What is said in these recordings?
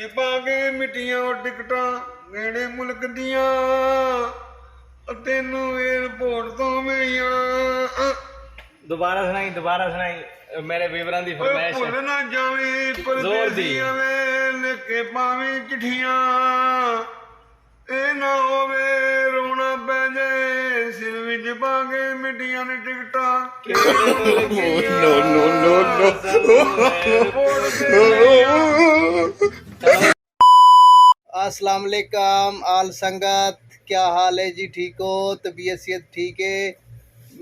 ਵਿੱਚ ਪਾ ਕੇ ਮਿੱਟੀਆਂ ਉਹ ਟਿਕਟਾਂ ਕਿਹੜੇ ਮੁਲਕ ਦੀਆਂ ਤੈਨੂੰ 에어ਪੋਰਟ ਤੋਂ ਮਿਲੀਆਂ। दोबारा सुनाई मेरे विवरण की फरमाइश है। ਭੁੱਲ ਨਾ ਜਾਵੇਂ ਪਰਦੇਸੀਆਂ ਵੇ ਲਿਖ ਕੇ ਪਾਵੇਂ ਚਿੱਠੀਆਂ ਇਹ ਨਾ ਹੋਵੇ ਰੋਣਾ ਪੈ ਜਾਏ ਸਿਰ ਵਿੱਚ ਪਾ ਕੇ ਮਿੱਟੀਆਂ ਨੇ ਟਿਕਟਾਂ। अस्सलाम वालेकुम आल संगत, क्या हाल है जी? ठीक हो? तबीयत सेहत ठीक है?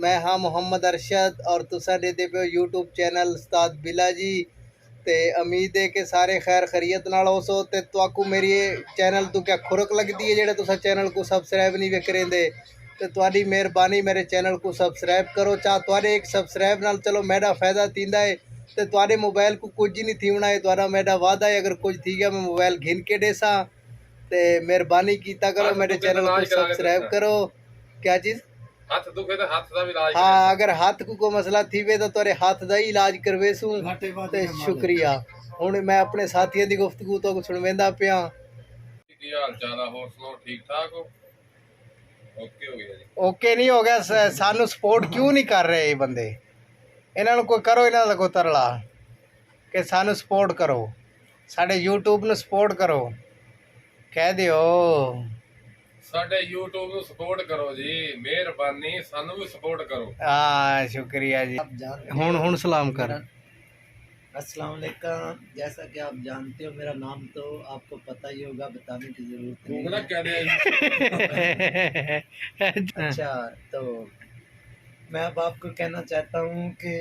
मैं हाँ मोहम्मद अरशद और तुसा देते पे यूट्यूब चैनल उस्ताद बिला जी। ते उम्मीद है कि सारे खैर खैरियत नाल हो सो। ते तुआकू मेरी चैनल तो क्या खुरक लगती है जेड़ा तुसा चैनल को सबसक्राइब नहीं वे करेंदे ते तुहाडी मेहरबानी मेरे चैनल को सबसक्राइब करो। चाह तुहाडे एक सबसक्राइब नाल चलो मेरा फ़ायदा तींदा है ते तुहाडे मोबाइल को कुछ नहीं थीवना है। तुहाडा मेरा वादा है अगर कुछ थी गया मैं मोबाइल घिन के देसा ते मेहरबानी कीता करो मेरे चैनल को सब्सक्राइब करो। क्या चीज़ हथ दुखे तो हथ का भी इलाज हाँ अगर हाथ को कोई मसला थीवे तो तेरे हाथ का ही इलाज करवेसूँ ते शुक्रिया। हुण मैं अपने साथियों की गुफ्तगू तो सुनवेंदा पिया। की हाल चाल है? होर सुनाओ, ठीक ठाक हो? ओके हो गया जी। ओके नहीं हो गया सानू सपोर्ट क्यों नहीं कर रहे ये बंदे? इन्हां नूं कोई करो, इन्हां दा कोई तरला कि सानू सपोर्ट करो, साडे यूट्यूब नूं सपोर्ट करो, कह दिओ ਸਾਡੇ YouTube ਨੂੰ ਸਪੋਰਟ ਕਰੋ ਜੀ, ਮਿਹਰਬਾਨੀ ਸਾਨੂੰ ਵੀ ਸਪੋर्ट करो। हाँ शुक्रिया जी। हुण सलाम कर। अस्सलाम वालेकुम। जैसा कि आप जानते हो मेरा नाम तो आपको पता ही होगा, बताने की जरूरत नहीं ना है। कह दे अच्छा तो मैं अब आपको कहना चाहता हूँ कि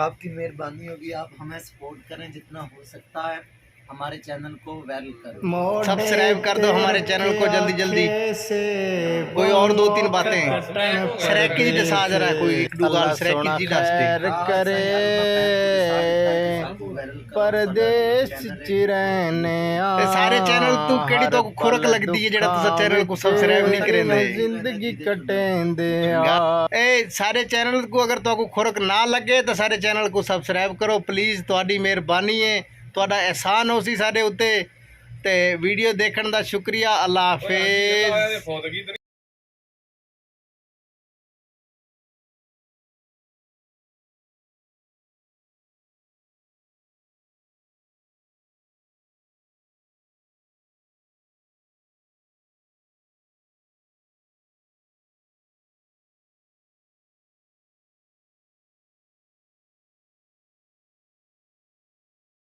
आपकी मेहरबानी होगी, आप हमें सपोर्ट करें जितना हो सकता है, हमारे चैनल को वायरल करो, सब्सक्राइब कर दो हमारे चैनल को जल्दी जल्दी। कोई और दो तीन बातें सरेकी जी दसा जरा कोई दुगाल सरेकी जी दसते करे परदेश च रहने सारे चैनल तू केड़ी तो खुरक लगदी है जेड़ा तुसा चैनल को सब्सक्राइब नहीं करेंदे जिंदगी कटेंदे ए सारे चैनल को अगर तो खुरक ना लगे तो सारे चैनल को सब्सक्राइब करो प्लीज़। तुहाडी मेहरबानी है, तुहाडा एहसान हो सी साडे उत्ते ते वीडियो देखण दा शुक्रिया। अल्लाह हाफिज़।